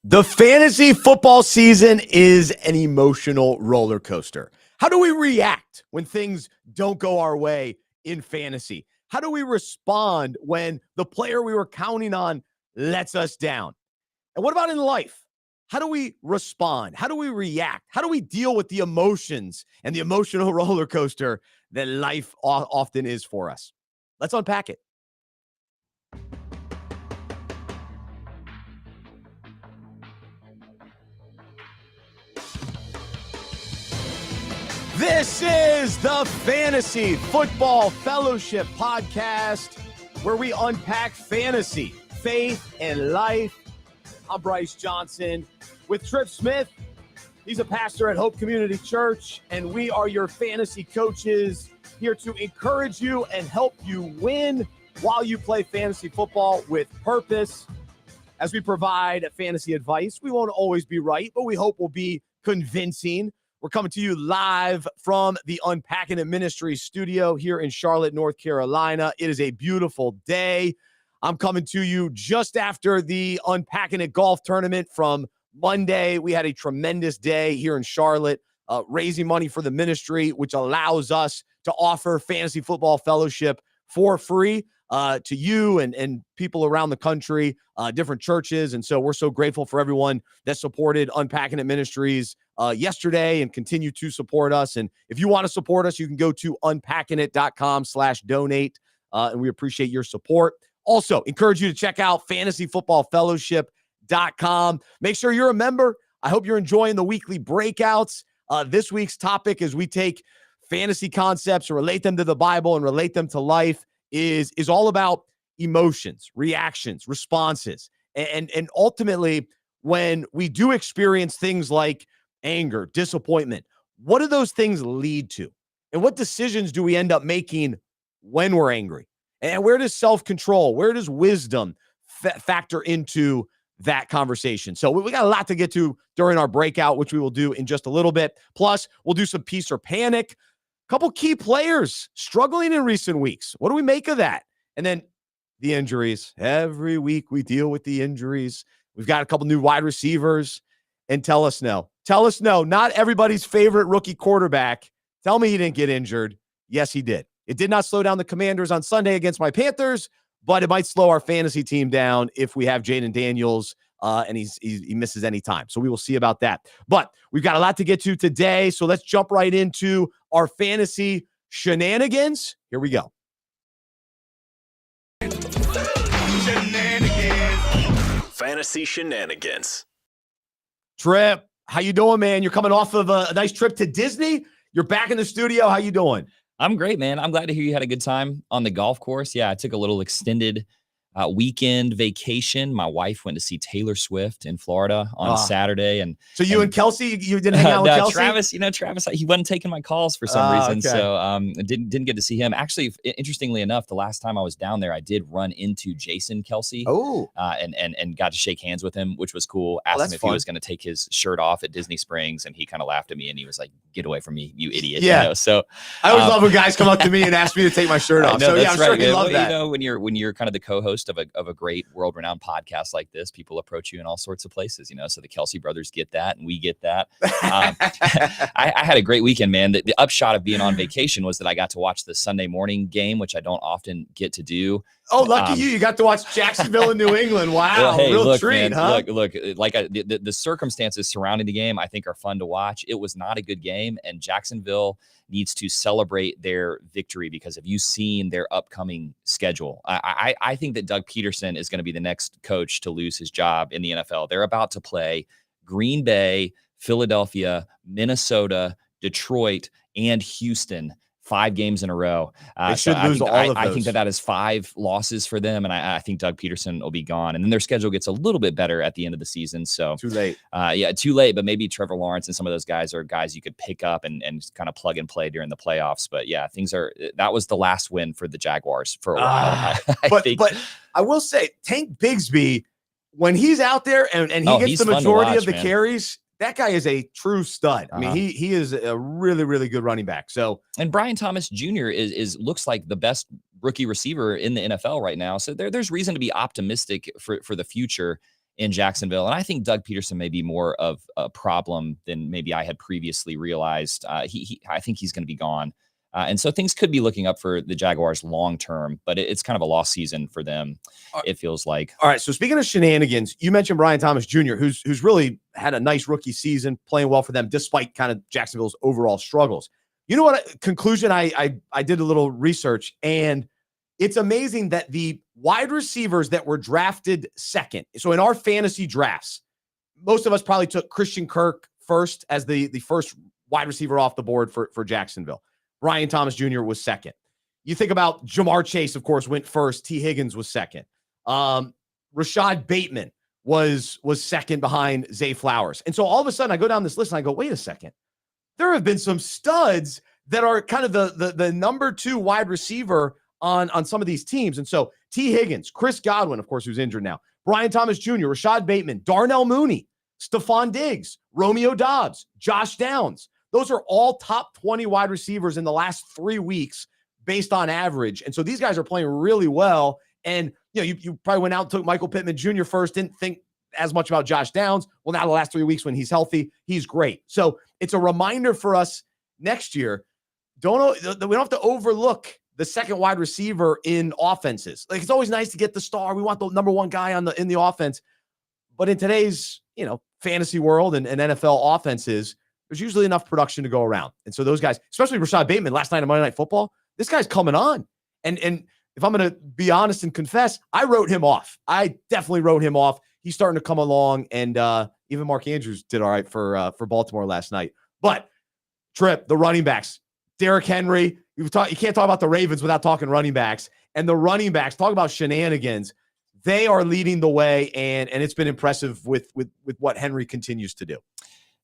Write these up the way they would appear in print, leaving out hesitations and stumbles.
The fantasy football season is an emotional roller coaster. How do we react when things don't go our way in fantasy? How do we respond when the player we were counting on lets us down? And what about in life? How do we respond? How do we react? How do we deal with the emotions and the emotional roller coaster that life often is for us? Let's unpack it. This is the Fantasy Football Fellowship podcast, where we unpack fantasy, faith, and life. I'm Bryce Johnson with Tripp Smith. He's a pastor at Hope Community Church, and we are your fantasy coaches here to encourage you and help you win while you play fantasy football with purpose. As we provide fantasy advice, we won't always be right, but we hope we'll be convincing. We're coming to you live from the Unpacking It Ministries studio here in Charlotte, North Carolina. It is a beautiful day. I'm coming to you just after the Unpacking It golf tournament from Monday. We had a tremendous day here in Charlotte, raising money for the ministry, which allows us to offer Fantasy Football Fellowship for free to you and people around the country, different churches. And so we're so grateful for everyone that supported Unpacking It Ministries yesterday and continue to support us. And if you want to support us, you can go to unpackingit.com/donate. And we appreciate your support. Also, encourage you to check out fantasyfootballfellowship.com. Make sure you're a member. I hope you're enjoying the weekly breakouts. This week's topic, as we take fantasy concepts and relate them to the Bible and relate them to life, is all about emotions, reactions, responses. And ultimately, when we do experience things like anger, disappointment, what do those things lead to? And what decisions do we end up making when we're angry? And where does self-control, where does wisdom factor into that conversation? So we got a lot to get to during our breakout, which we will do in just a little bit. Plus, we'll do some peace or panic. A couple key players struggling in recent weeks. What do we make of that? And then the injuries. Every week we deal with the injuries. We've got a couple new wide receivers. And tell us no. Not everybody's favorite rookie quarterback. Tell me he didn't get injured. Yes, he did. It did not slow down the Commanders on Sunday against my Panthers, but it might slow our fantasy team down if we have Jaden Daniels and he misses any time. So we will see about that. But we've got a lot to get to today. So let's jump right into our fantasy shenanigans. Here we go. Fantasy shenanigans. Tripp, how you doing, man? You're coming off of a nice trip to Disney. You're back in the studio. How you doing? I'm great, man. I'm glad to hear you had a good time on the golf course. Yeah, I took a little extended weekend vacation. My wife went to see Taylor Swift in Florida on Saturday. And so you and Kelsey, you didn't hang out with Kelsey? Travis, he wasn't taking my calls for some reason. Okay. So didn't get to see him. Actually, interestingly enough, the last time I was down there, I did run into Jason Kelsey. And got to shake hands with him, which was cool. Asked him if he was going to take his shirt off at Disney Springs, and he kind of laughed at me and he was like, "Get away from me, you idiot." Yeah. You know? So I always love when guys come up to me and ask me to take my shirt off. So yeah, I'm sure you love that. You know, when you're kind of the co-host of a great world-renowned podcast like this, people approach you in all sorts of places, you know, so the Kelsey brothers get that and we get that. I had a great weekend, man. The upshot of being on vacation was that I got to watch the Sunday morning game, which I don't often get to do. Oh, lucky you. You got to watch Jacksonville and New England. Wow. Well, hey, real look, treat, man, huh? Look, like the circumstances surrounding the game, I think are fun to watch. It was not a good game, and Jacksonville needs to celebrate their victory because have you seen their upcoming schedule? I think that Doug Peterson is going to be the next coach to lose his job in the NFL. They're about to play Green Bay, Philadelphia, Minnesota, Detroit, and Houston 5 games in a row. They should lose all of those. I think that is 5 losses for them, and I think Doug Peterson will be gone. And then their schedule gets a little bit better at the end of the season. So too late. Too late. But maybe Trevor Lawrence and some of those guys are guys you could pick up and kind of plug and play during the playoffs. But yeah, that was the last win for the Jaguars for a while. But I will say, Tank Bigsby, when he's out there and he gets the majority of the carries, that guy is a true stud. I mean, he is a really, really good running back. So, and Brian Thomas Jr. is looks like the best rookie receiver in the NFL right now. So there's reason to be optimistic for the future. in Jacksonville. And I think Doug Peterson may be more of a problem than maybe I had previously realized. I think he's going to be gone. And so things could be looking up for the Jaguars long term, but it's kind of a lost season for them, it feels like. All right, so speaking of shenanigans, you mentioned Brian Thomas Jr., who's really had a nice rookie season, playing well for them despite kind of Jacksonville's overall struggles. You know what? Conclusion, I did a little research, and it's amazing that the wide receivers that were drafted second, so in our fantasy drafts, most of us probably took Christian Kirk first as the first wide receiver off the board for Jacksonville. Brian Thomas Jr. was second. You think about Jamar Chase, of course, went first. T. Higgins was second. Rashad Bateman was second behind Zay Flowers. And so all of a sudden I go down this list and I go, wait a second. There have been some studs that are kind of the number 2 wide receiver on some of these teams. And so T. Higgins, Chris Godwin, of course, who's injured now, Brian Thomas Jr., Rashad Bateman, Darnell Mooney, Stephon Diggs, Romeo Doubs, Josh Downs. Those are all top 20 wide receivers in the last 3 weeks based on average. And so these guys are playing really well. And, you probably went out and took Michael Pittman Jr. first, didn't think as much about Josh Downs. Well, now the last 3 weeks when he's healthy, he's great. So it's a reminder for us next year. We don't have to overlook the second wide receiver in offenses. Like, it's always nice to get the star. We want the number 1 guy in the offense. But in today's, fantasy world and NFL offenses, there's usually enough production to go around. And so those guys, especially Rashad Bateman last night on Monday Night Football, this guy's coming on. And if I'm going to be honest and confess, I wrote him off. I definitely wrote him off. He's starting to come along, and even Mark Andrews did all right for Baltimore last night. But Trip, the running backs, Derrick Henry, you can't talk about the Ravens without talking running backs. And the running backs, talk about shenanigans. They are leading the way, and it's been impressive with what Henry continues to do.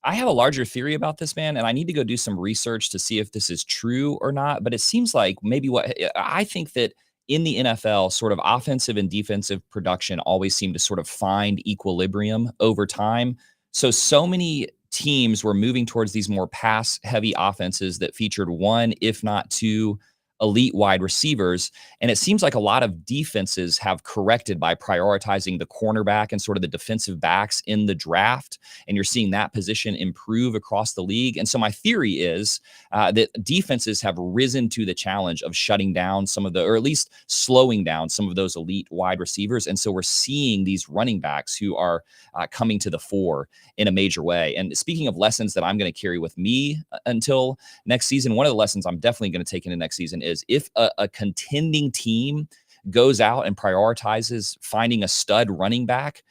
I have a larger theory about this, man, and I need to go do some research to see if this is true or not. But it seems like maybe I think that in the NFL, sort of offensive and defensive production always seem to sort of find equilibrium over time. So many teams were moving towards these more pass-heavy offenses that featured 1, if not 2, elite wide receivers. And it seems like a lot of defenses have corrected by prioritizing the cornerback and sort of the defensive backs in the draft. And you're seeing that position improve across the league. And so my theory is that defenses have risen to the challenge of shutting down some of or at least slowing down some of those elite wide receivers. And so we're seeing these running backs who are coming to the fore in a major way. And speaking of lessons that I'm going to carry with me until next season, one of the lessons I'm definitely going to take into next season is if a contending team goes out and prioritizes finding a stud running back,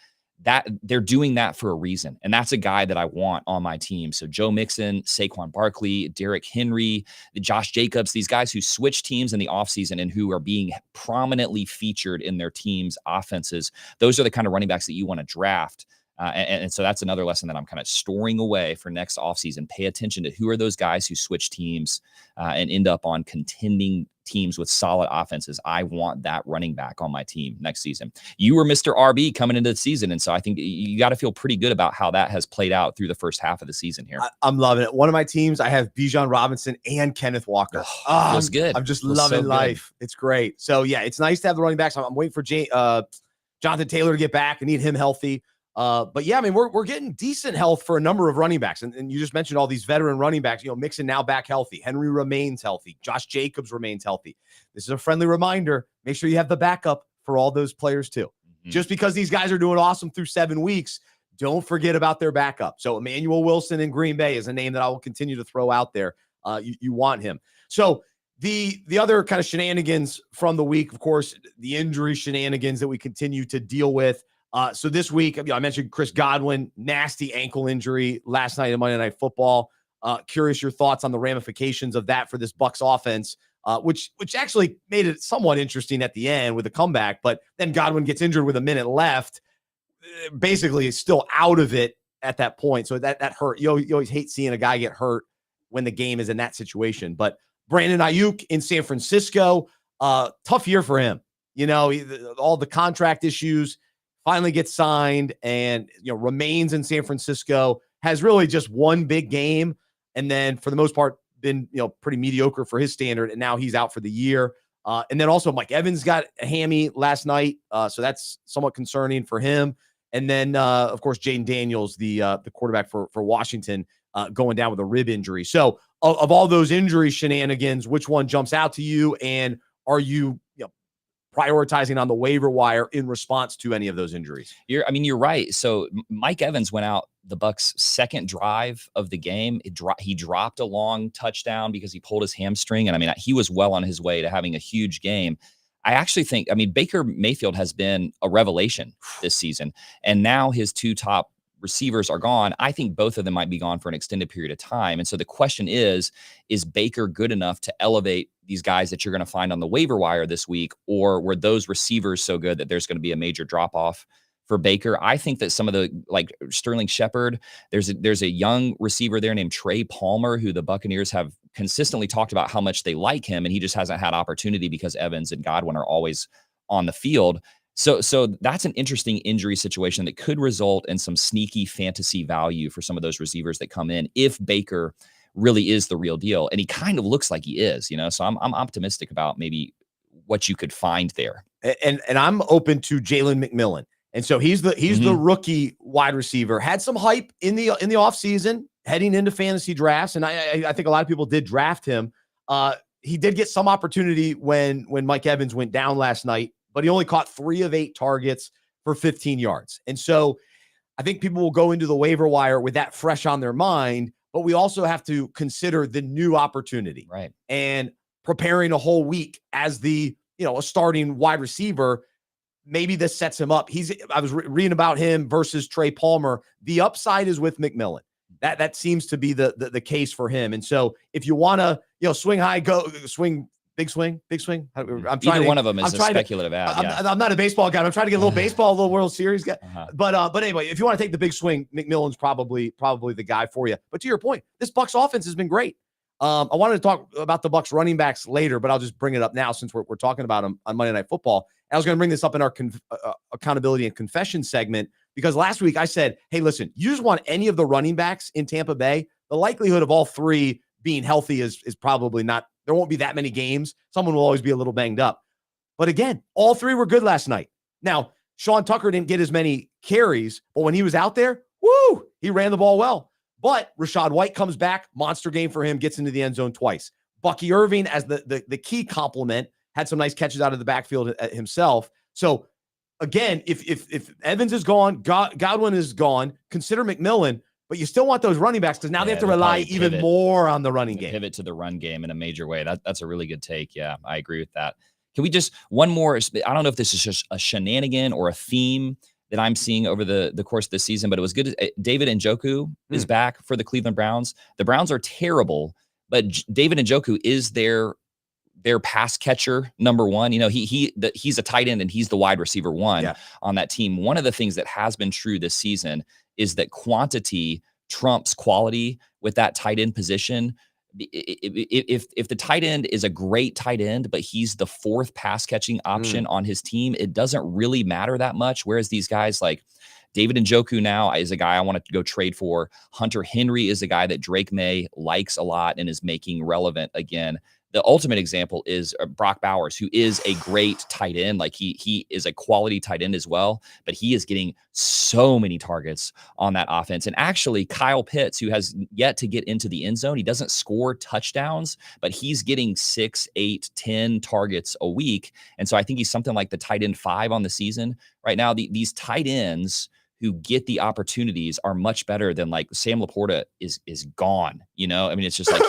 that they're doing that for a reason. And that's a guy that I want on my team. So Joe Mixon, Saquon Barkley, Derrick Henry, Josh Jacobs, these guys who switch teams in the offseason and who are being prominently featured in their team's offenses. Those are the kind of running backs that you want to draft. And so that's another lesson that I'm kind of storing away for next offseason. Pay attention to who are those guys who switch teams and end up on contending teams with solid offenses. I want that running back on my team next season. You were Mr. RB coming into the season. And so I think you got to feel pretty good about how that has played out through the first half of the season here. I'm loving it. One of my teams, I have Bijan Robinson and Kenneth Walker. Feels good. I'm just loving life. It's great. So yeah, it's nice to have the running backs. I'm waiting for Jonathan Taylor to get back. I need him healthy. But yeah, I mean, we're getting decent health for a number of running backs. And you just mentioned all these veteran running backs, Mixon now back healthy. Henry remains healthy. Josh Jacobs remains healthy. This is a friendly reminder. Make sure you have the backup for all those players too. Mm-hmm. Just because these guys are doing awesome through 7 weeks, don't forget about their backup. So Emmanuel Wilson in Green Bay is a name that I will continue to throw out there. You want him. So the other kind of shenanigans from the week, of course, the injury shenanigans that we continue to deal with. So this week, I mentioned Chris Godwin, nasty ankle injury last night in Monday Night Football. Curious your thoughts on the ramifications of that for this Bucs offense, which actually made it somewhat interesting at the end with a comeback. But then Godwin gets injured with a minute left. Basically, is still out of it at that point. So that hurt. You always hate seeing a guy get hurt when the game is in that situation. But Brandon Ayuk in San Francisco, tough year for him. All the contract issues. Finally gets signed and remains in San Francisco, has really just one big game, and then for the most part been pretty mediocre for his standard, and now he's out for the year. And then also Mike Evans got a hammy last night, so that's somewhat concerning for him. And then, of course, Jaden Daniels, the quarterback for Washington, going down with a rib injury. So of all those injury shenanigans, which one jumps out to you? And are you prioritizing on the waiver wire in response to any of those injuries? You're right. So Mike Evans went out the Bucks' second drive of the game. He dropped a long touchdown because he pulled his hamstring. And he was well on his way to having a huge game. I actually think, Baker Mayfield has been a revelation this season. And now his two top receivers are gone. I think both of them might be gone for an extended period of time. And so the question is Baker good enough to elevate these guys that you're going to find on the waiver wire this week? Or were those receivers so good that there's going to be a major drop off for Baker? I think that some of the, like Sterling Shepard, there's a young receiver there named Trey Palmer, who the Buccaneers have consistently talked about how much they like him. And he just hasn't had opportunity because Evans and Godwin are always on the field. So that's an interesting injury situation that could result in some sneaky fantasy value for some of those receivers that come in if Baker really is the real deal. And he kind of looks like he is, So I'm optimistic about maybe what you could find there. And I'm open to Jalen McMillan. And so he's the rookie wide receiver. Had some hype in the offseason heading into fantasy drafts. And I think a lot of people did draft him. He did get some opportunity when Mike Evans went down last night, but he only caught 3 of 8 targets for 15 yards. And so I think people will go into the waiver wire with that fresh on their mind, but we also have to consider the new opportunity. Right. And preparing a whole week as a starting wide receiver, maybe this sets him up. I was reading about him versus Trey Palmer. The upside is with McMillan. That seems to be the case for him. And so if you want to, swing high, go swing, big swing. Either one of them is a speculative ad. I'm not a baseball guy. I'm trying to get a little baseball, a little World Series guy. But anyway, if you want to take the big swing, McMillan's probably the guy for you. But to your point, this Bucs offense has been great. I wanted to talk about the Bucs running backs later, but I'll just bring it up now since we're talking about them on Monday Night Football. And I was going to bring this up in our accountability and confession segment because last week I said, hey, listen, you just want any of the running backs in Tampa Bay. The likelihood of all 3 being healthy is probably not. There won't be that many games. Someone will always be a little banged up. But again, all 3 were good last night. Now, Sean Tucker didn't get as many carries, but when he was out there, he ran the ball well. But Rashad White comes back, monster game for him, gets into the end zone twice. Bucky Irving as the key complement, had some nice catches out of the backfield himself. So again, if Evans is gone, Godwin is gone, consider McMillan, but you still want those running backs because now they have to rely even more on the running game. Pivot to the run game in a major way. That's a really good take. Yeah, I agree with that. Can we just one more? I don't know if this is just a shenanigan or a theme that I'm seeing over the course of the season, but it was good. David Njoku is back for the Cleveland Browns. The Browns are terrible, but David Njoku is their pass catcher number one. He's a tight end and he's the wide receiver one on that team. One of the things that has been true this season is that quantity trumps quality with that tight end position. If the tight end is a great tight end, but he's the 4th pass catching option on his team, it doesn't really matter that much. Whereas these guys like David Njoku now is a guy I want to go trade for. Hunter Henry is a guy that Drake May likes a lot and is making relevant again. The ultimate example is Brock Bowers, who is a great tight end. Like he is a quality tight end as well, but he is getting so many targets on that offense. And actually Kyle Pitts, who has yet to get into the end zone, he doesn't score touchdowns, but he's getting 6, 8, 10 targets a week. And so I think he's something like the tight end 5 on the season right now. These tight ends who get the opportunities are much better than like Sam Laporta is gone. It's just like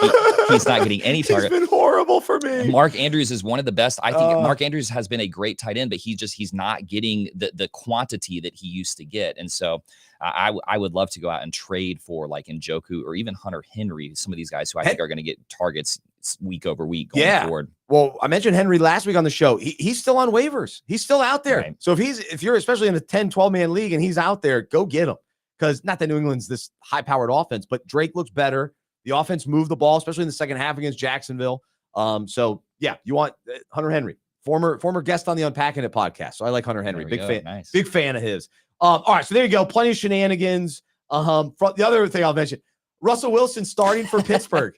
he's not getting any target. It's been horrible for me. Mark Andrews is one of the best. I think Mark Andrews has been a great tight end, but he's not getting the quantity that he used to get. And so I would love to go out and trade for like Njoku or even Hunter Henry, some of these guys who I think are going to get targets week over week going forward. Well, I mentioned Henry last week on the show. He's still on waivers. He's still out there. Right. So if you're especially in a 10, 12-man league and he's out there, go get him. Because not that New England's this high-powered offense, but Drake looks better. The offense moved the ball, especially in the second half against Jacksonville. So yeah, you want Hunter Henry, former guest on the Unpacking It podcast. So I like Hunter Henry. Big fan. Nice. Big fan of his. All right, so there you go. Plenty of shenanigans. The other thing I'll mention, Russell Wilson starting for Pittsburgh.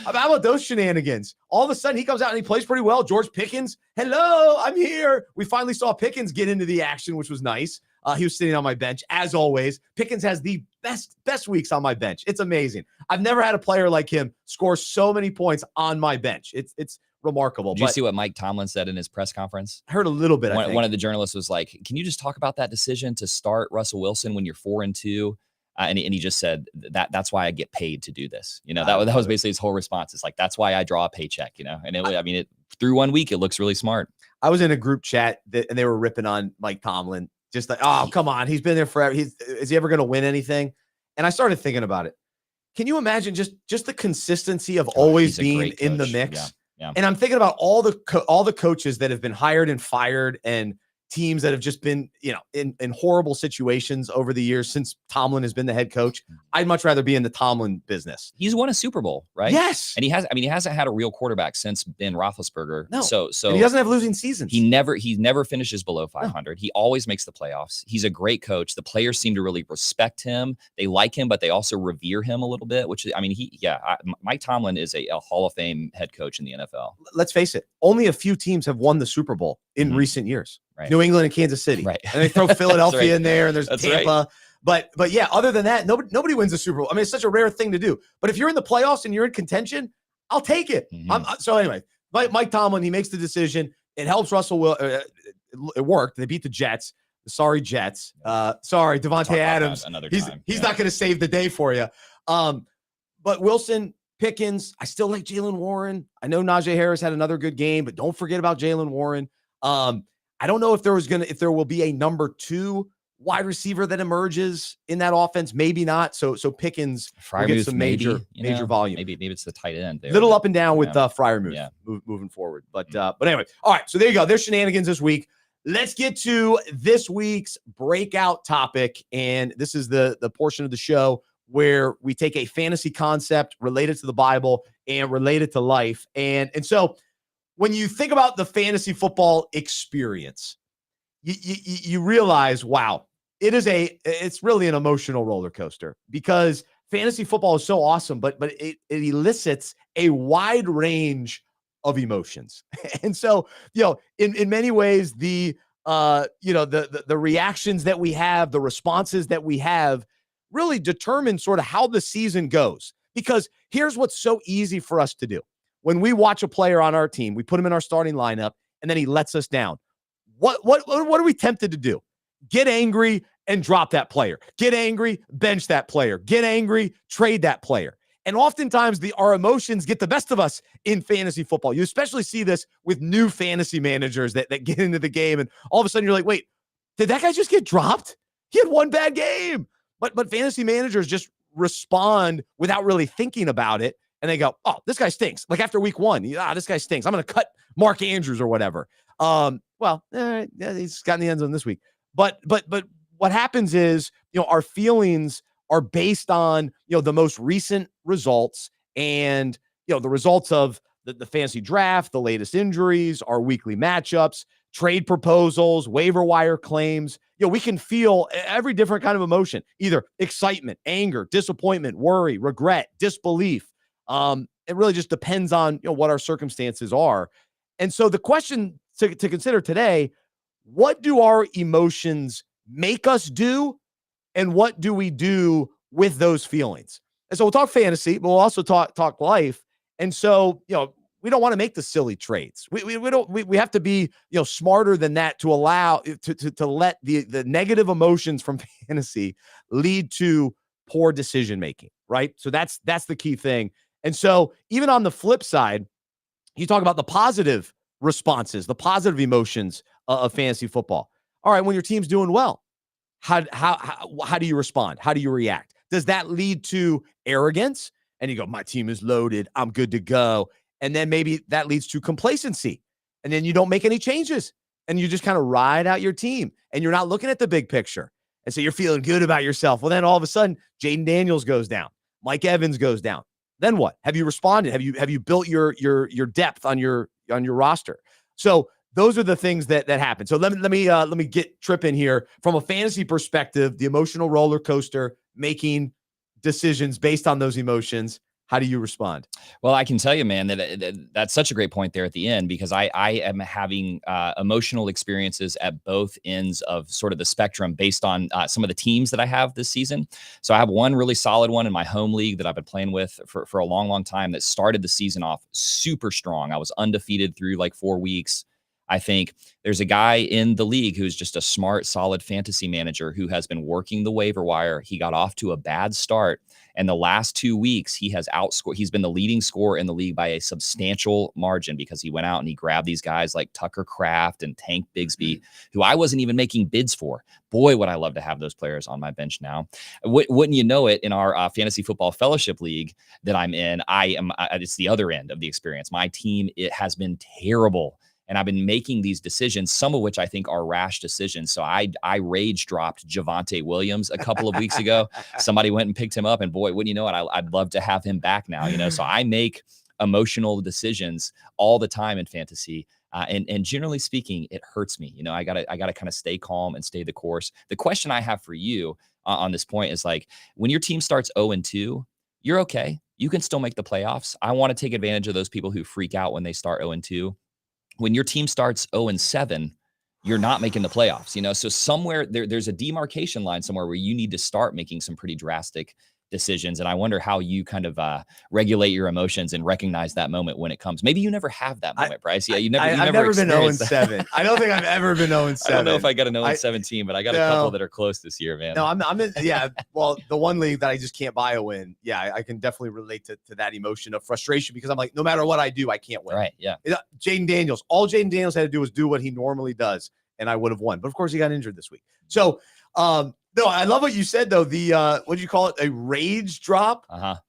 How about those shenanigans? All of a sudden, he comes out and he plays pretty well. George Pickens, hello, I'm here. We finally saw Pickens get into the action, which was nice. He was sitting on my bench, as always. Pickens has the best weeks on my bench. It's amazing. I've never had a player like him score so many points on my bench. It's remarkable. Did you see what Mike Tomlin said in his press conference? I heard a little bit. One of the journalists was like, "Can you just talk about that decision to start Russell Wilson when you're 4-2?" And he just said that's why I get paid to do this. That was basically his whole response. It's like, that's why I draw a paycheck. And through 1 week, it looks really smart. I was in a group chat and they were ripping on Mike Tomlin. Just like, oh, come on. He's been there forever. Is he ever going to win anything? And I started thinking about it. Can you imagine just the consistency of always being in the mix? Yeah. And I'm thinking about all the coaches that have been hired and fired and teams that have just been, in horrible situations over the years since Tomlin has been the head coach. I'd much rather be in the Tomlin business. He's won a Super Bowl, right? Yes. And he hasn't had a real quarterback since Ben Roethlisberger. No. So and he doesn't have losing seasons. He never finishes below 500. No. He always makes the playoffs. He's a great coach. The players seem to really respect him. They like him, but they also revere him a little bit, Mike Tomlin is a Hall of Fame head coach in the NFL. Let's face it. Only a few teams have won the Super Bowl in recent years. Right. New England and Kansas City. Right. And they throw Philadelphia in there, and there's That's Tampa. Right. But yeah, other than that, nobody wins the Super Bowl. I mean, it's such a rare thing to do. But if you're in the playoffs and you're in contention, I'll take it. So anyway, Mike Tomlin, he makes the decision. It helps Russell. It worked. They beat the Jets. Sorry, Jets. Sorry, Devontae Adams. He's not going to save the day for you. But Wilson, Pickens, I still like Jaylen Warren. I know Najee Harris had another good game, but don't forget about Jaylen Warren. I don't know if there will be a number 2 wide receiver that emerges in that offense. Maybe not. So Pickens will get some major volume. Maybe it's the tight end there. Little up and down with Freiermuth moving forward. But anyway, all right. So there you go. There's shenanigans this week. Let's get to this week's breakout topic. And this is the portion of the show where we take a fantasy concept related to the Bible and related to life. And so when you think about the fantasy football experience, you realize, wow, it's really an emotional roller coaster because fantasy football is so awesome, but it elicits a wide range of emotions. And so, in many ways, the reactions that we have, the responses that we have really determine sort of how the season goes. Because here's what's so easy for us to do. When we watch a player on our team, we put him in our starting lineup, and then he lets us down. What are we tempted to do? Get angry and drop that player. Get angry, bench that player. Get angry, trade that player. And oftentimes our emotions get the best of us in fantasy football. You especially see this with new fantasy managers that get into the game, and all of a sudden you're like, wait, did that guy just get dropped? He had one bad game. But fantasy managers just respond without really thinking about it. And they go, oh, this guy stinks. Like after week 1, this guy stinks. I'm going to cut Mark Andrews or whatever. He's gotten the end zone this week. But what happens is, our feelings are based on, the most recent results and, the results of the fantasy draft, the latest injuries, our weekly matchups, trade proposals, waiver wire claims. We can feel every different kind of emotion, either excitement, anger, disappointment, worry, regret, disbelief. It really just depends on what our circumstances are. And so the question to consider today, what do our emotions make us do? And what do we do with those feelings? And so we'll talk fantasy, but we'll also talk life. And so, we don't want to make the silly trades. We have to be, smarter than that to allow to let the negative emotions from fantasy lead to poor decision making, right? So that's the key thing. And so even on the flip side, you talk about the positive responses, the positive emotions of fantasy football. All right, when your team's doing well, how do you respond? How do you react? Does that lead to arrogance? And you go, my team is loaded, I'm good to go. And then maybe that leads to complacency. And then you don't make any changes. And you just kind of ride out your team. And you're not looking at the big picture. And so you're feeling good about yourself. Well, then all of a sudden, Jaden Daniels goes down. Mike Evans goes down. Then what? Have you responded? Have you built your depth on your roster? So those are the things that happen. So let me get tripping here from a fantasy perspective, the emotional roller coaster, making decisions based on those emotions. How do you respond? Well, I can tell you, man, that's such a great point there at the end, because I am having emotional experiences at both ends of sort of the spectrum based on some of the teams that I have this season. So I have one really solid one in my home league that I've been playing with for a long, long time that started the season off super strong. I was undefeated through like 4 weeks. I think there's a guy in the league who's just a smart, solid fantasy manager who has been working the waiver wire. He got off to a bad start, and the last 2 weeks he has outscored. He's been the leading scorer in the league by a substantial margin because he went out and he grabbed these guys like Tucker Kraft and Tank Bigsby, who I wasn't even making bids for. Boy, would I love to have those players on my bench now. Wouldn't you know it, in our fantasy football fellowship league that I'm in, it's the other end of the experience. My team, it has been terrible. And I've been making these decisions, some of which I think are rash decisions. So I rage dropped Javonte Williams a couple of weeks ago. Somebody went and picked him up, and boy, wouldn't you know it, I'd love to have him back now. So I make emotional decisions all the time in fantasy. And generally speaking, it hurts me. I gotta kind of stay calm and stay the course. The question I have for you on this point is, like, when your team starts 0-2, you're okay. You can still make the playoffs. I want to take advantage of those people who freak out when they start 0-2. When your team starts 0-7, you're not making the playoffs, So somewhere there's a demarcation line somewhere where you need to start making some pretty drastic decisions. And I wonder how you kind of regulate your emotions and recognize that moment when it comes. Maybe you never have that moment, Bryce. Yeah, I've never been 0-7. I don't think I've ever been 0-7. I don't know if I got an 0-7 team, but I got a couple that are close this year, man. No, I'm in. Yeah, well, the one league that I just can't buy a win. Yeah, I can definitely relate to that emotion of frustration, because I'm like, no matter what I do, I can't win. Right? Yeah. Jaden Daniels. All Jaden Daniels had to do was do what he normally does, and I would have won. But of course, he got injured this week. So, no, I love what you said though. The what'd you call it? A rage drop.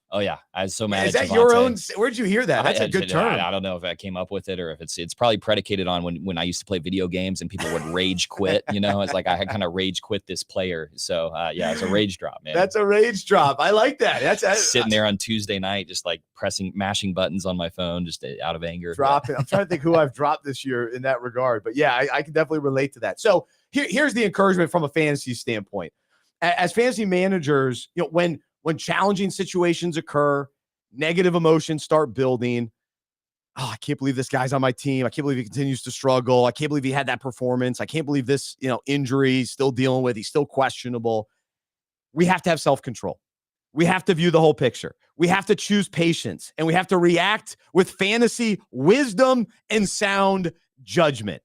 Oh yeah, I was so mad. Is that your own? Where'd you hear that? That's a good term. I don't know if I came up with it or if it's probably predicated on when I used to play video games and people would rage quit. It's like I kind of rage quit this player. So yeah, it's a rage drop, man. That's a rage drop. I like that. That's sitting there on Tuesday night, just like mashing buttons on my phone, just out of anger. Dropping. I'm trying to think who I've dropped this year in that regard, but yeah, I can definitely relate to that. So here's the encouragement from a fantasy standpoint. As fantasy managers, when challenging situations occur, negative emotions start building. Oh, I can't believe this guy's on my team. I can't believe he continues to struggle. I can't believe he had that performance. I can't believe this, injury he's still dealing with. He's still questionable. We have to have self-control. We have to view the whole picture. We have to choose patience, and we have to react with fantasy wisdom and sound judgment.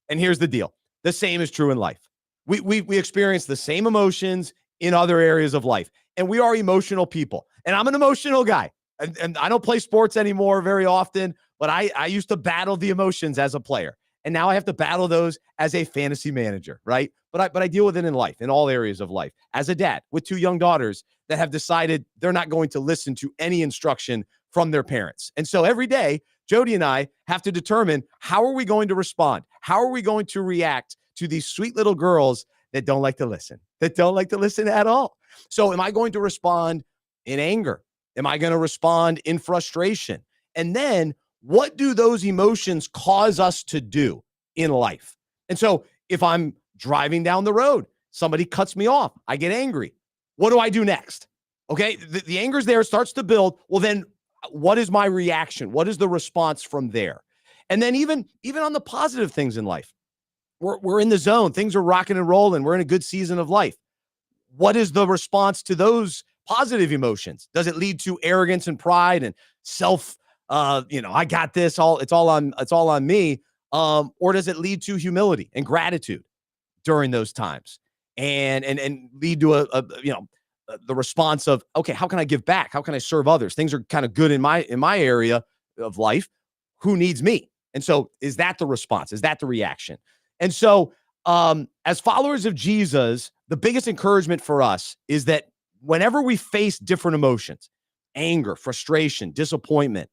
And here's the deal. The same is true in life. We experience the same emotions in other areas of life, and we are emotional people. And I'm an emotional guy, and I don't play sports anymore very often, but I used to battle the emotions as a player, and now I have to battle those as a fantasy manager, right? But I deal with it in life, in all areas of life, as a dad with 2 young daughters that have decided they're not going to listen to any instruction from their parents. And so every day, Jody and I have to determine, how are we going to respond? How are we going to react to these sweet little girls that don't like to listen at all? So am I going to respond in anger? Am I going to respond in frustration? And then what do those emotions cause us to do in life? And so if I'm driving down the road, somebody cuts me off, I get angry. What do I do next? Okay, the anger's there, starts to build. Well, then what is my reaction? What is the response from there? And then even on the positive things in life, we're in the zone. Things are rocking and rolling. We're in a good season of life. What is the response to those positive emotions? Does it lead to arrogance and pride and self, I got this, it's all on me? Or does it lead to humility and gratitude during those times and lead to the response of, okay, how can I give back? How can I serve others? Things are kind of good in my area of life. Who needs me? And so is that the response? Is that the reaction? And so as followers of Jesus, the biggest encouragement for us is that whenever we face different emotions, anger, frustration, disappointment,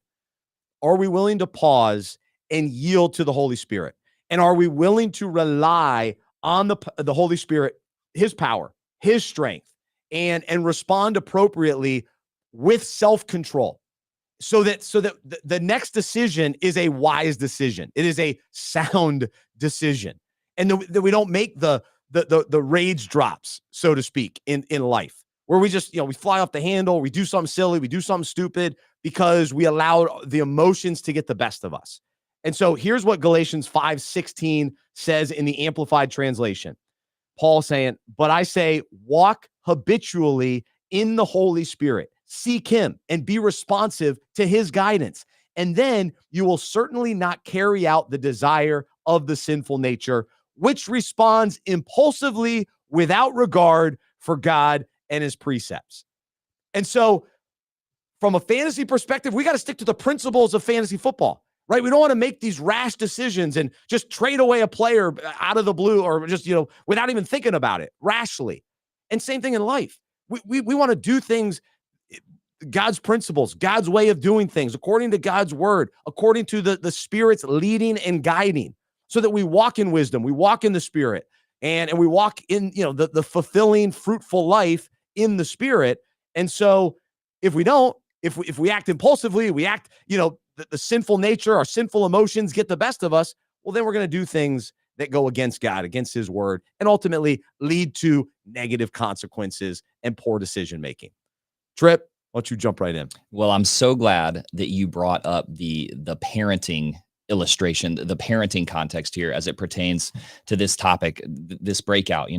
are we willing to pause and yield to the Holy Spirit? And are we willing to rely on the Holy Spirit, his power, his strength, and respond appropriately with self-control? So that the next decision is a wise decision. It is a sound decision. And that we don't make the rage drops, so to speak, in life. where we just, we fly off the handle, we do something silly, we do something stupid because we allowed the emotions to get the best of us. And so here's what Galatians 5:16 says in the Amplified Translation. Paul saying, but I say, walk habitually in the Holy Spirit, seek him and be responsive to his guidance. And then you will certainly not carry out the desire of the sinful nature, which responds impulsively without regard for God and his precepts. And so from a fantasy perspective, we got to stick to the principles of fantasy football, right? We don't want to make these rash decisions and just trade away a player out of the blue or just, without even thinking about it rashly. And same thing in life. We want to do things, God's principles, God's way of doing things, according to God's word, according to the Spirit's leading and guiding, so that we walk in wisdom, we walk in the Spirit, and we walk in, the fulfilling, fruitful life in the Spirit. And so if we don't, if we act impulsively, we act, the sinful nature, our sinful emotions get the best of us, well, then we're going to do things that go against God, against his word, and ultimately lead to negative consequences and poor decision-making. Trip, why don't you jump right in? Well, I'm so glad that you brought up the parenting illustration, the parenting context here as it pertains to this topic, this breakout.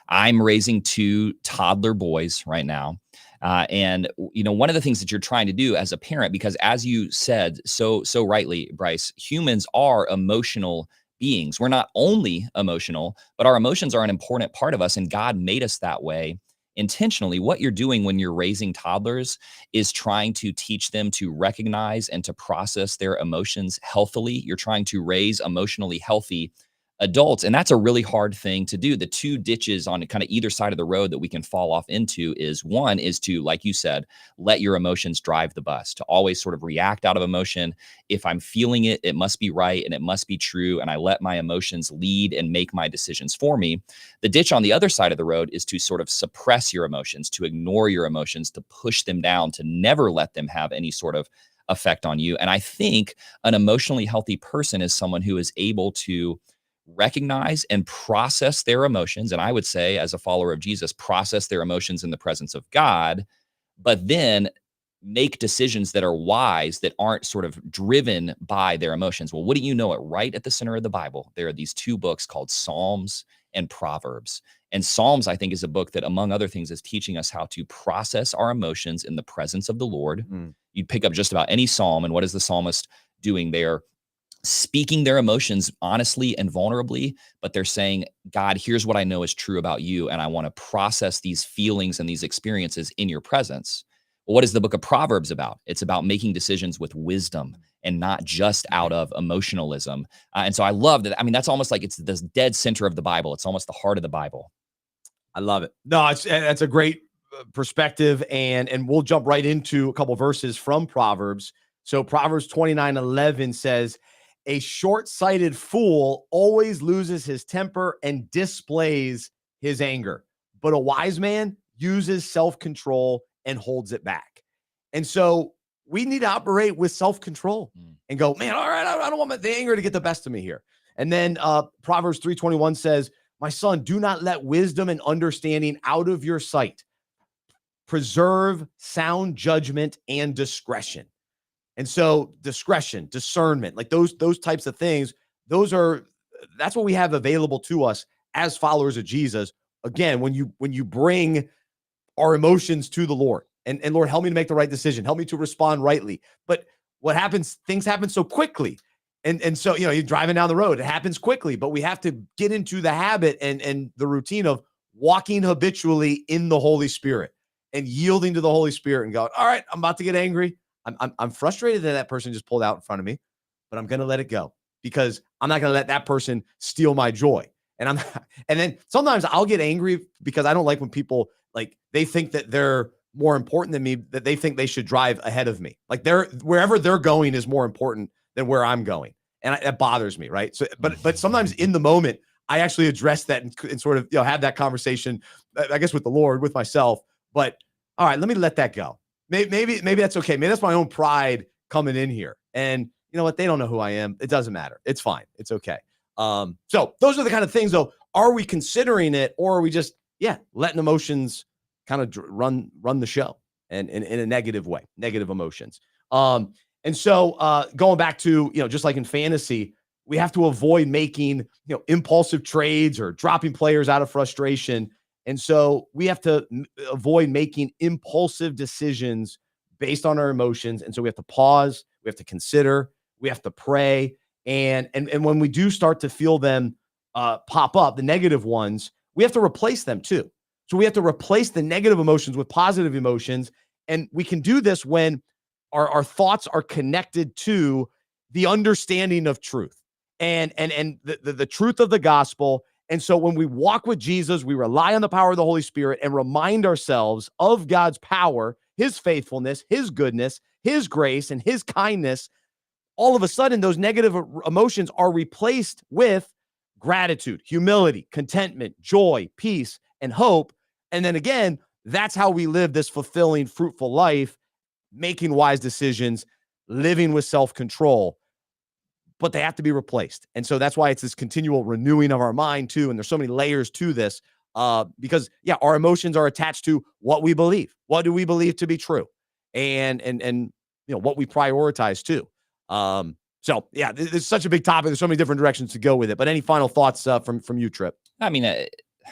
I'm raising 2 toddler boys right now. And one of the things that you're trying to do as a parent, because as you said so rightly, Bryce, humans are emotional beings. We're not only emotional, but our emotions are an important part of us, and God made us that way intentionally. What you're doing when you're raising toddlers is trying to teach them to recognize and to process their emotions healthily. You're trying to raise emotionally healthy adults, and that's a really hard thing to do. The 2 ditches on kind of either side of the road that we can fall off into is, one is to, like you said, let your emotions drive the bus, to always sort of react out of emotion. If I'm feeling it, it must be right and it must be true, and I let my emotions lead and make my decisions for me. The ditch on the other side of the road is to sort of suppress your emotions, to ignore your emotions, to push them down, to never let them have any sort of effect on you. And I think an emotionally healthy person is someone who is able to recognize and process their emotions. And I would say, as a follower of Jesus, process their emotions in the presence of God, but then make decisions that are wise, that aren't sort of driven by their emotions. Well, wouldn't you know it, right at the center of the Bible, there are these 2 books called Psalms and Proverbs. And Psalms, I think, is a book that, among other things, is teaching us how to process our emotions in the presence of the Lord. You'd pick up just about any psalm, and what is the psalmist doing there? Speaking their emotions honestly and vulnerably, but they're saying, God, here's what I know is true about you, and I want to process these feelings and these experiences in your presence. Well, what is the book of Proverbs about? It's about making decisions with wisdom and not just out of emotionalism. And so I love that. I mean, that's almost like it's the dead center of the Bible. It's almost the heart of the Bible. I love it. No, that's a great perspective, and we'll jump right into a couple verses from Proverbs. So Proverbs 29:11 says, a short-sighted fool always loses his temper and displays his anger, but a wise man uses self-control and holds it back. And so we need to operate with self-control and go, man, all right, I don't want the anger to get the best of me here. And then Proverbs 3:21 says, my son, do not let wisdom and understanding out of your sight. Preserve sound judgment and discretion. And so discretion, discernment, like those types of things, that's what we have available to us as followers of Jesus. Again, when you bring our emotions to the Lord and Lord, help me to make the right decision. Help me to respond rightly. But what happens, things happen so quickly. And so, you're driving down the road, it happens quickly, but we have to get into the habit and the routine of walking habitually in the Holy Spirit and yielding to the Holy Spirit and going, all right, I'm about to get angry. I'm frustrated that person just pulled out in front of me, but I'm going to let it go because I'm not going to let that person steal my joy. And then sometimes I'll get angry because I don't like when people they think that they're more important than me, that they think they should drive ahead of me. Like wherever they're going is more important than where I'm going. And that bothers me. Right. So, but sometimes in the moment, I actually address that and sort of, have that conversation, I guess, with the Lord, with myself. But all right, let me let that go. Maybe that's okay. Maybe that's my own pride coming in here. And you know what? They don't know who I am. It doesn't matter. It's fine. It's okay. So those are the kind of things, though. Are we considering it, or are we just, letting emotions kind of run the show and in a negative way, negative emotions. And so going back to, just like in fantasy, we have to avoid making, impulsive trades or dropping players out of frustration. And so we have to avoid making impulsive decisions based on our emotions. And so we have to pause, we have to consider, we have to pray. And when we do start to feel them pop up, the negative ones, we have to replace them too. So we have to replace the negative emotions with positive emotions. And we can do this when our thoughts are connected to the understanding of truth and the truth of the gospel. And so when we walk with Jesus, we rely on the power of the Holy Spirit and remind ourselves of God's power, his faithfulness, his goodness, his grace, and his kindness. All of a sudden, those negative emotions are replaced with gratitude, humility, contentment, joy, peace, and hope. And then again, that's how we live this fulfilling, fruitful life, making wise decisions, living with self-control. But they have to be replaced. And so that's why it's this continual renewing of our mind too. And there's so many layers to this because our emotions are attached to what we believe. What do we believe to be true? And what we prioritize too. So this is such a big topic. There's so many different directions to go with it. But any final thoughts from you, Tripp? I mean,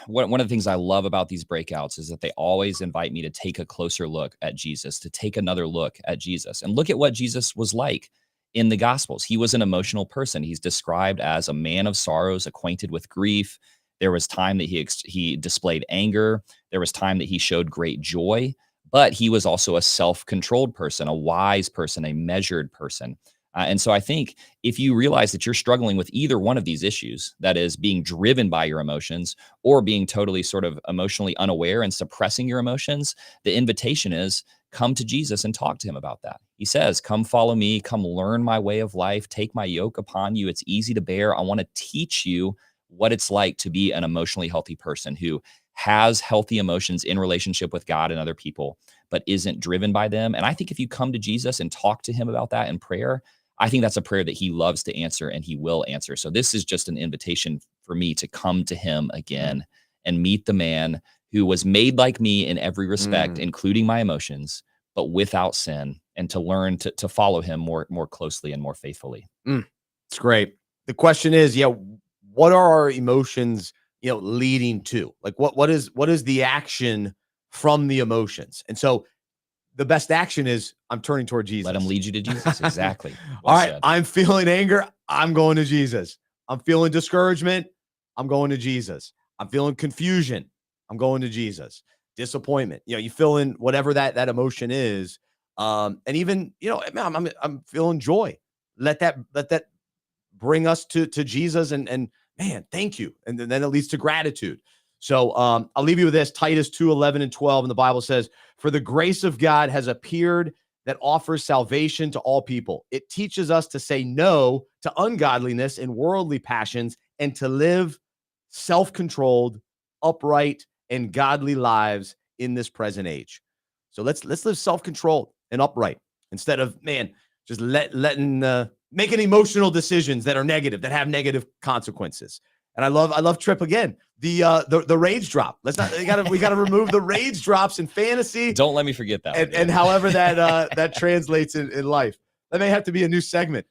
one of the things I love about these breakouts is that they always invite me to take a closer look at Jesus, to take another look at Jesus and look at what Jesus was like in the Gospels. He was an emotional person. He's described as a man of sorrows, acquainted with grief. There was time that he displayed anger. There was time that he showed great joy, but he was also a self-controlled person, a wise person, a measured person. And so I think if you realize that you're struggling with either one of these issues, that is being driven by your emotions or being totally sort of emotionally unaware and suppressing your emotions, the invitation is come to Jesus and talk to him about that. He says, come follow me, come learn my way of life, take my yoke upon you. It's easy to bear. I want to teach you what it's like to be an emotionally healthy person who has healthy emotions in relationship with God and other people, but isn't driven by them. And I think if you come to Jesus and talk to him about that in prayer, I think that's a prayer that he loves to answer and he will answer. So this is just an invitation for me to come to him again and meet the man who was made like me in every respect, including my emotions, but without sin, and to learn to follow him more closely and more faithfully. It's great. The question is, what are our emotions, leading to? Like what is the action from the emotions? And so the best action is I'm turning toward Jesus. Let him lead you to Jesus. Exactly. All right. I'm feeling anger. I'm going to Jesus. I'm feeling discouragement. I'm going to Jesus. I'm feeling confusion. I'm going to Jesus. Disappointment. You fill in whatever that emotion is. And even, I'm feeling joy. Let that bring us to Jesus and man, thank you. And then it leads to gratitude. So I'll leave you with this, Titus 2:11 and 12. And the Bible says, for the grace of God has appeared that offers salvation to all people. It teaches us to say no to ungodliness and worldly passions and to live self-controlled, upright, and godly lives in this present age. So let's live self-controlled and upright instead of, just making emotional decisions that are negative, that have negative consequences. And I love Tripp again. The rage drop. We gotta remove the rage drops in fantasy. Don't let me forget that. And however that translates in life. That may have to be a new segment.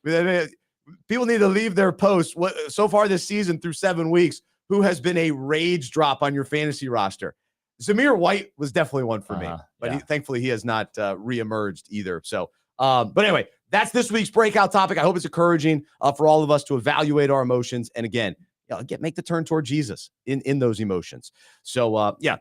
People need to leave their posts. So far this season through 7 weeks, who has been a rage drop on your fantasy roster? Zamir White was definitely one for me, but thankfully he has not reemerged either. So, but anyway, that's this week's breakout topic. I hope it's encouraging for all of us to evaluate our emotions. And again, make the turn toward Jesus in those emotions. So,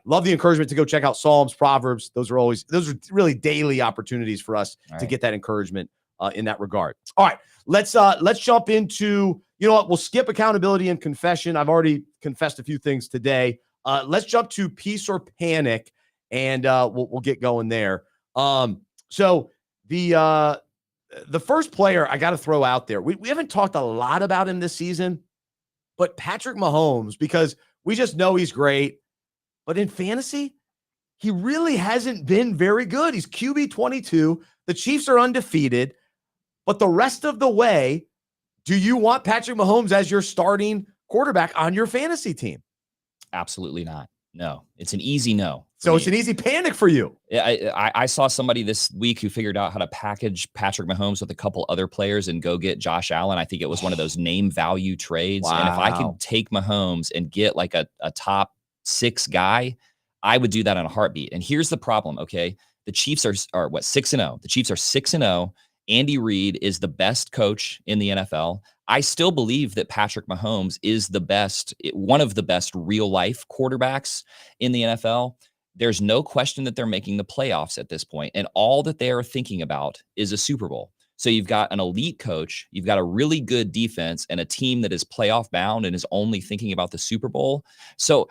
love the encouragement to go check out Psalms, Proverbs. Those are really daily opportunities for us to get that encouragement in that regard. All right, let's jump into, we'll skip accountability and confession. I've already confessed a few things today. Let's jump to peace or panic, and we'll get going there. So the first player I got to throw out there, we haven't talked a lot about him this season, but Patrick Mahomes, because we just know he's great, but in fantasy, he really hasn't been very good. He's QB 22. The Chiefs are undefeated, but the rest of the way, do you want Patrick Mahomes as your starting quarterback on your fantasy team? Absolutely not. No, it's an easy no So it's an easy panic for you. I saw somebody this week who figured out how to package Patrick Mahomes with a couple other players and go get Josh Allen. I think it was one of those name value trades. Wow. And if I could take Mahomes and get like a top 6 guy, I would do that in a heartbeat. And here's the problem, okay? The Chiefs are what, 6-0. The Chiefs are 6-0. Andy Reid is the best coach in the NFL. I still believe that Patrick Mahomes is one of the best real life quarterbacks in the NFL. There's no question that they're making the playoffs at this point, and all that they are thinking about is a Super Bowl. So you've got an elite coach, you've got a really good defense, and a team that is playoff bound and is only thinking about the Super Bowl. So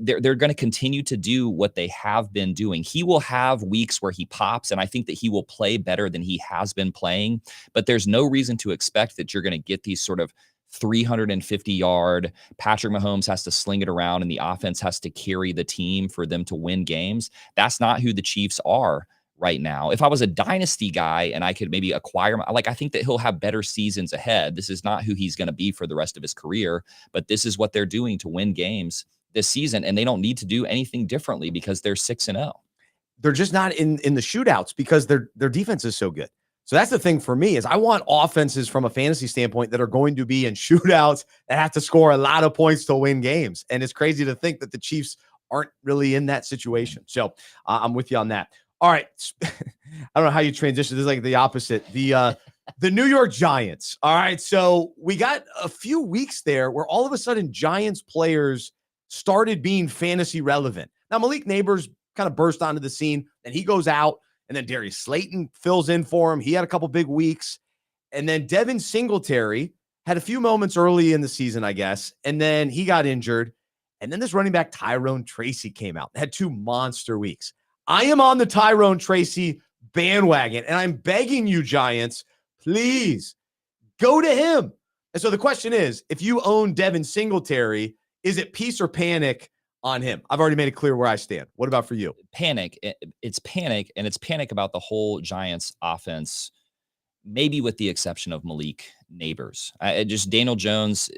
they're going to continue to do what they have been doing. He will have weeks where he pops, and I think that he will play better than he has been playing. But there's no reason to expect that you're going to get these sort of 350-yard, Patrick Mahomes has to sling it around and the offense has to carry the team for them to win games. That's not who the Chiefs are right now. If I was a dynasty guy and I could maybe acquire, I think that he'll have better seasons ahead. This is not who he's going to be for the rest of his career, but this is what they're doing to win games this season. And they don't need to do anything differently because they're 6-0. They're just not in the shootouts because their defense is so good. So that's the thing for me is I want offenses from a fantasy standpoint that are going to be in shootouts that have to score a lot of points to win games. And it's crazy to think that the Chiefs aren't really in that situation. So I'm with you on that. All right. I don't know how you transition. This is like the opposite. The New York Giants. All right. So we got a few weeks there where all of a sudden Giants players started being fantasy relevant. Now Malik Neighbors kind of burst onto the scene and he goes out. And then Darius Slayton fills in for him. He had a couple big weeks. And then Devin Singletary had a few moments early in the season, I guess. And then he got injured. And then this running back, Tyrone Tracy, came out. Had 2 monster weeks. I am on the Tyrone Tracy bandwagon. And I'm begging you, Giants, please go to him. And so the question is, if you own Devin Singletary, is it peace or panic on him? I've already made it clear where I stand. What about for you? Panic. It's panic, and it's panic about the whole Giants offense, maybe with the exception of Malik Neighbors. Just Daniel Jones,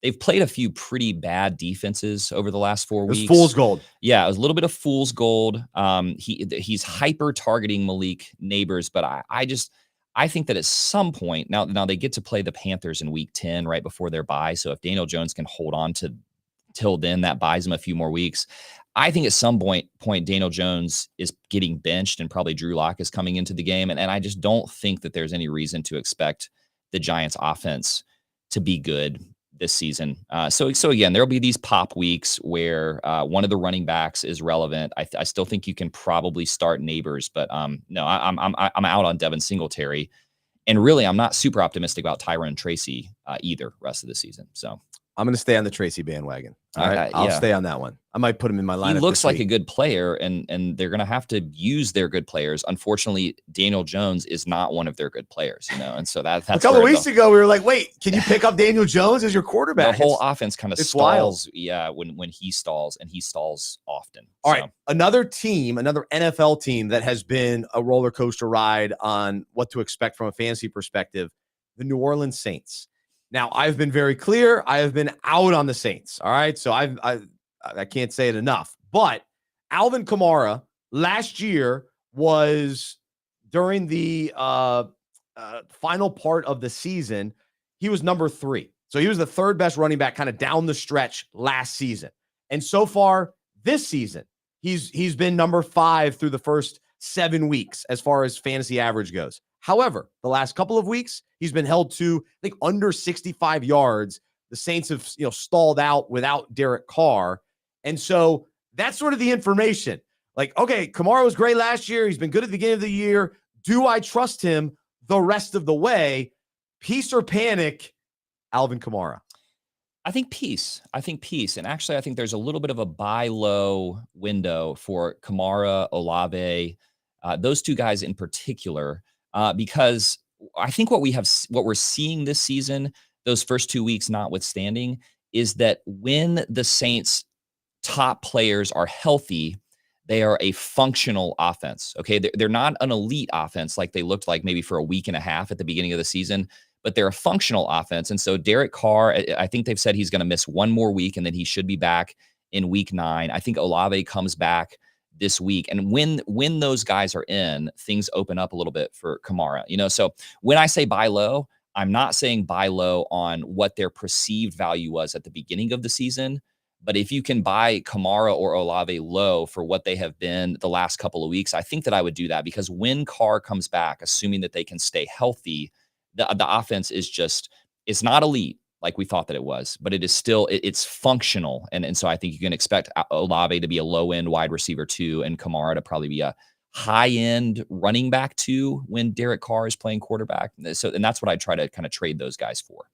they've played a few pretty bad defenses over the last 4 weeks. Fool's gold. Yeah, it was a little bit of fool's gold. He's hyper targeting Malik Neighbors, but I think that at some point, now they get to play the Panthers in week 10 right before their bye. So if Daniel Jones can hold on to till then, that buys him a few more weeks. I think at some point Daniel Jones is getting benched and probably Drew Lock is coming into the game. And I just don't think that there's any reason to expect the Giants offense to be good this season. So again, there'll be these pop weeks where one of the running backs is relevant. I still think you can probably start Neighbors, but no, I'm out on Devin Singletary. And really, I'm not super optimistic about Tyrone Tracy either rest of the season. So I'm going to stay on the Tracy bandwagon. All right. I'll stay on that one. I might put him in my lineup. He looks like a good player, and they're going to have to use their good players. Unfortunately, Daniel Jones is not one of their good players, and so that's a couple of weeks ago, we were like, wait, can you pick up Daniel Jones as your quarterback? The whole offense kind of stalls. Wild. Yeah. When he stalls, and he stalls often. All right. Another NFL team that has been a roller coaster ride on what to expect from a fantasy perspective, the New Orleans Saints. Now, I've been very clear. I have been out on the Saints. All right. So I can't say it enough. But Alvin Kamara last year was during the final part of the season, he was number 3. So he was the 3rd best running back kind of down the stretch last season. And so far this season, he's been number 5 through the first 7 weeks as far as fantasy average goes. However, the last couple of weeks, he's been held to, I think, under 65 yards. The Saints have, stalled out without Derek Carr. And so that's sort of the information. Like, okay, Kamara was great last year. He's been good at the beginning of the year. Do I trust him the rest of the way? Peace or panic, Alvin Kamara? I think peace. And actually, I think there's a little bit of a buy low window for Kamara, Olave, those 2 guys in particular. Because I think what we're seeing this season, those first 2 weeks notwithstanding, is that when the Saints' top players are healthy, they are a functional offense. Okay, they're not an elite offense like they looked like maybe for a week and a half at the beginning of the season, but they're a functional offense. And so Derek Carr, I think they've said he's going to miss 1 more week and then he should be back in week 9. I think Olave comes back this week. And when those guys are in, things open up a little bit for Kamara. So when I say buy low, I'm not saying buy low on what their perceived value was at the beginning of the season. But if you can buy Kamara or Olave low for what they have been the last couple of weeks, I think that I would do that, because when Carr comes back, assuming that they can stay healthy, the offense is it's not elite like we thought that it was, but it is still, it's functional. And so I think you can expect Olave to be a low end wide receiver 2 and Kamara to probably be a high end running back 2 when Derek Carr is playing quarterback. And that's what I try to kind of trade those guys for.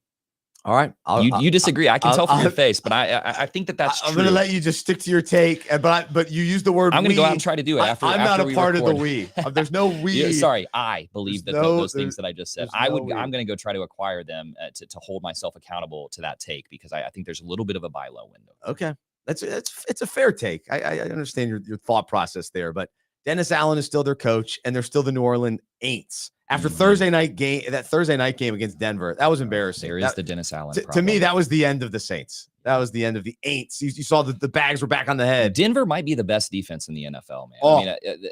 All right. You disagree. I can tell from your face, but I think that's true. I'm going to let you just stick to your take, but you use the word I'm going to we. go out and try to do it after. I'm not a part record. of the we. There's no we. Yeah, sorry, I believe those things that I just said. I'm going to go try to acquire them to hold myself accountable to that take, because I think there's a little bit of a buy low window. Okay. It's a fair take. I understand your thought process there, but Dennis Allen is still their coach, and they're still the New Orleans Aints. After that Thursday night game against Denver, that was embarrassing. There is the Dennis Allen to me, that was the end of the Saints. That was the end of the Aints. You saw that the bags were back on the head. Denver might be the best defense in the NFL, man. Oh. I mean,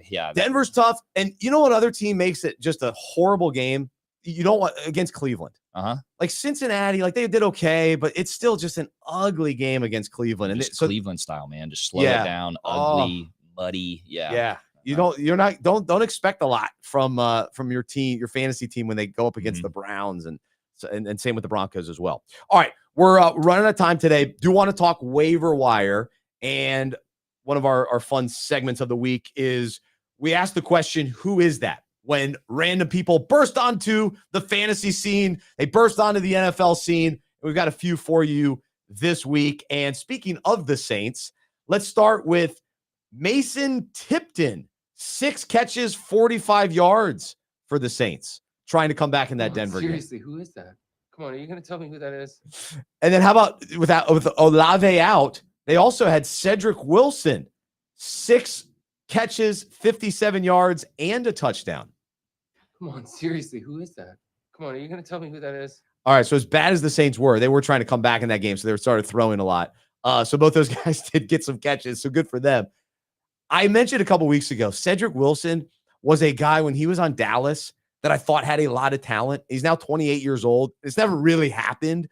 yeah. Denver's tough. And you know what other team makes it just a horrible game? You don't want against Cleveland. Like Cincinnati, like they did okay, but it's still just an ugly game against Cleveland. And Cleveland style, man. Just slow it down, ugly, muddy. Yeah. You don't expect a lot from your team, your fantasy team, when they go up against the Browns, and same with the Broncos as well. All right, we're running out of time today. Do want to talk waiver wire, and one of our fun segments of the week is we ask the question, who is that? When random people burst onto the fantasy scene, they burst onto the NFL scene. We've got a few for you this week. And speaking of the Saints, let's start with Mason Tipton. 6 catches, 45 yards for the Saints, trying to come back in that Denver game. Seriously, who is that? Come on, are you going to tell me who that is? And then how about with Olave out, they also had Cedric Wilson, 6 catches, 57 yards, and a touchdown. Come on, seriously, who is that? Come on, are you going to tell me who that is? All right, so as bad as the Saints were, they were trying to come back in that game, so they started throwing a lot. So both those guys did get some catches, so good for them. I mentioned a couple weeks ago, Cedric Wilson was a guy when he was on Dallas that I thought had a lot of talent. He's now 28 years old. It's never really happened,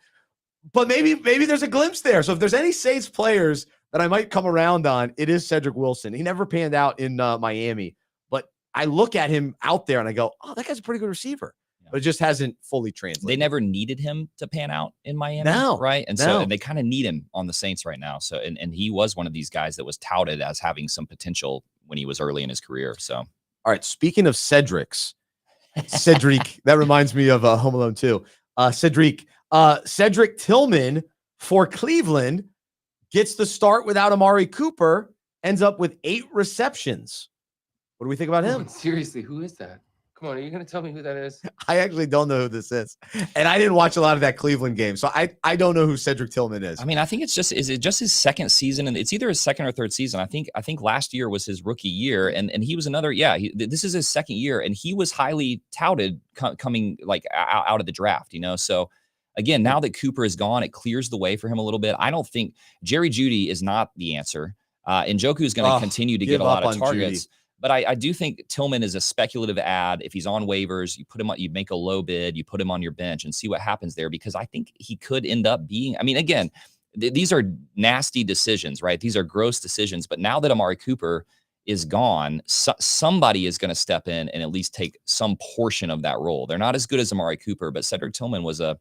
but maybe there's a glimpse there. So if there's any Saints players that I might come around on, it is Cedric Wilson. He never panned out in Miami, but I look at him out there and I go, oh, that guy's a pretty good receiver. But it just hasn't fully translated. They never needed him to pan out in Miami, right? And so they kind of need him on the Saints right now. So and he was one of these guys that was touted as having some potential when he was early in his career. So, all right. Speaking of Cedric, that reminds me of Home Alone 2. Cedric Tillman for Cleveland gets the start without Amari Cooper, ends up with 8 receptions. What do we think about him? On, seriously, who is that? Come on, are you going to tell me who that is? I actually don't know who this is. And I didn't watch a lot of that Cleveland game, so I don't know who Cedric Tillman is. I mean, I think is it just his second season? And it's either his second or third season. I think last year was his rookie year, and he was another, this is his second year, and he was highly touted coming like out of the draft, So again, now that Cooper is gone, it clears the way for him a little bit. I don't think Jerry Jeudy is not the answer. Njoku is going to continue to get a lot of targets. Jeudy. But I do think Tillman is a speculative ad. If he's on waivers, you put him on, you make a low bid, you put him on your bench and see what happens there, because I think he could end up being, I mean, again, these are nasty decisions, right? These are gross decisions. But now that Amari Cooper is gone, somebody is going to step in and at least take some portion of that role. They're not as good as Amari Cooper, but Cedric Tillman was a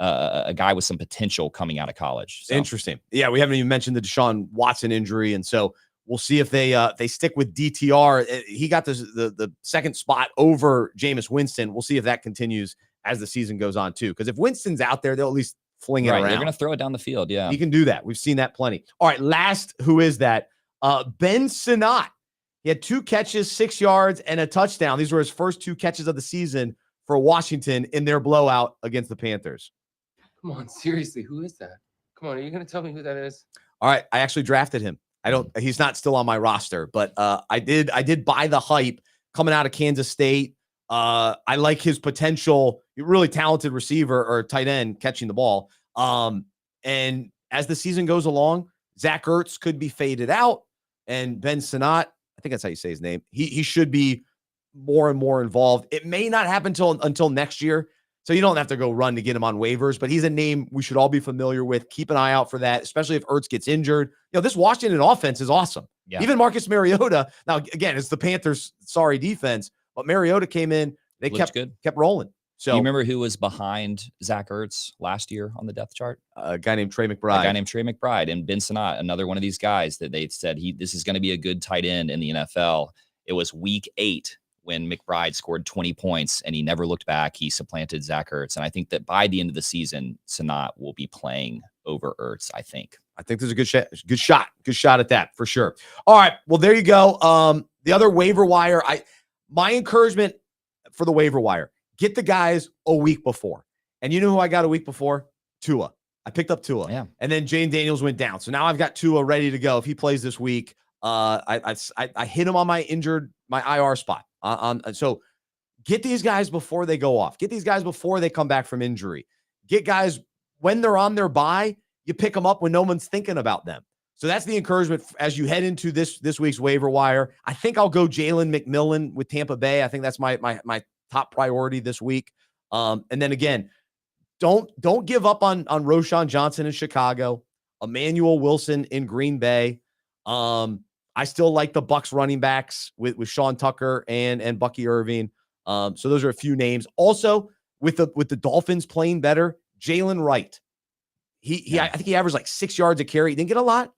guy with some potential coming out of college. So. Interesting. Yeah, we haven't even mentioned the Deshaun Watson injury, and so we'll see if they stick with DTR. He got the second spot over Jameis Winston. We'll see if that continues as the season goes on too. Because if Winston's out there, they'll at least fling it around. They're going to throw it down the field. Yeah, he can do that. We've seen that plenty. All right, last, who is that? Ben Sinnott. He had 2 catches, 6 yards, and a touchdown. These were his first 2 catches of the season for Washington in their blowout against the Panthers. Come on, seriously, who is that? Come on, are you going to tell me who that is? All right, I actually drafted him. He's not still on my roster, but I did buy the hype coming out of Kansas State. I like his potential, really talented receiver or tight end catching the ball. And as the season goes along, Zach Ertz could be faded out, and Ben Sinnott, I think that's how you say his name, he should be more and more involved. It may not happen until next year, so you don't have to go run to get him on waivers, but he's a name we should all be familiar with. Keep an eye out for that, especially if Ertz gets injured. This Washington offense is awesome. Yeah. Even Marcus Mariota, now again, it's the Panthers' sorry defense, but Mariota came in, they kept rolling. So do you remember who was behind Zach Ertz last year on the depth chart? A guy named Trey McBride. A guy named Trey McBride, and Ben Sinnott, another one of these guys that they said this is going to be a good tight end in the NFL. It was week 8 when McBride scored 20 points, and he never looked back. He supplanted Zach Ertz, and I think that by the end of the season, Sinnott will be playing over Ertz. I think there's a good shot at that for sure. All right, well there you go. The other waiver wire, my encouragement for the waiver wire. Get the guys a week before. And you know who I got a week before? Tua. I picked up Tua. Yeah. And then Jane Daniels went down. So now I've got Tua ready to go. If he plays this week, I hit him on my IR spot. So get these guys before they go off. Get these guys before they come back from injury. Get guys when they're on their bye, you pick them up when no one's thinking about them. So that's the encouragement as you head into this week's waiver wire. I think I'll go Jalen McMillan with Tampa Bay. I think that's my top priority this week. And then again, don't give up on Roschon Johnson in Chicago, Emmanuel Wilson in Green Bay. I still like the Bucs running backs with Sean Tucker and Bucky Irving. So those are a few names. Also, with the Dolphins playing better, Jalen Wright. I think he averaged like 6 yards a carry. He didn't get a lot.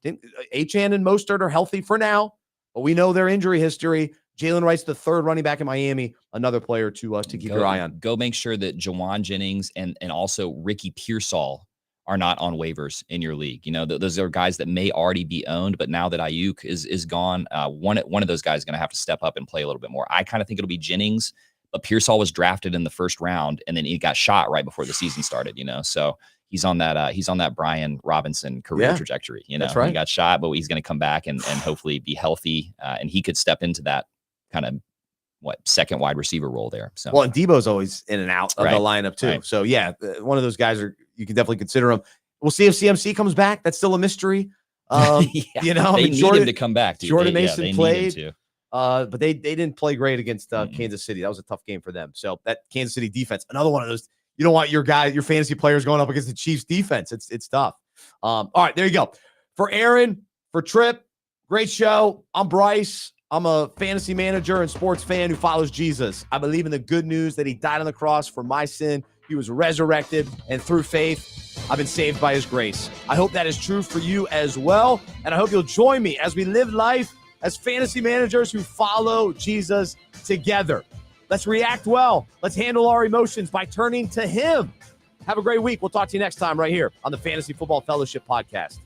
Achane and Mostert are healthy for now, but we know their injury history. Jalen Wright's the third running back in Miami, another player to keep your eye on. Go make sure that Jawan Jennings and also Ricky Pearsall are not on waivers in your league. Those are guys that may already be owned, but now that Ayuk is gone, one of those guys is going to have to step up and play a little bit more. I kind of think it'll be Jennings, but Pearsall was drafted in the first round, and then he got shot right before the season started. So he's on that Brian Robinson career trajectory. That's right. He got shot, but he's going to come back and hopefully be healthy, and he could step into that kind of second wide receiver role there. So and Debo's always in and out of the lineup too. Right. So yeah, one of those guys you can definitely consider him. We'll see if CMC comes back. That's still a mystery. They need him to come back. Jordan Mason played, but they didn't play great against Kansas City. That was a tough game for them. So that Kansas City defense, another one of those. You don't want your fantasy players going up against the Chiefs defense. It's tough. All right, there you go. For Aaron, for Trip, great show. I'm Bryce. I'm a fantasy manager and sports fan who follows Jesus. I believe in the good news that he died on the cross for my sin. He was resurrected, and through faith, I've been saved by his grace. I hope that is true for you as well, and I hope you'll join me as we live life as fantasy managers who follow Jesus together. Let's react well. Let's handle our emotions by turning to him. Have a great week. We'll talk to you next time right here on the Fantasy Football Fellowship Podcast.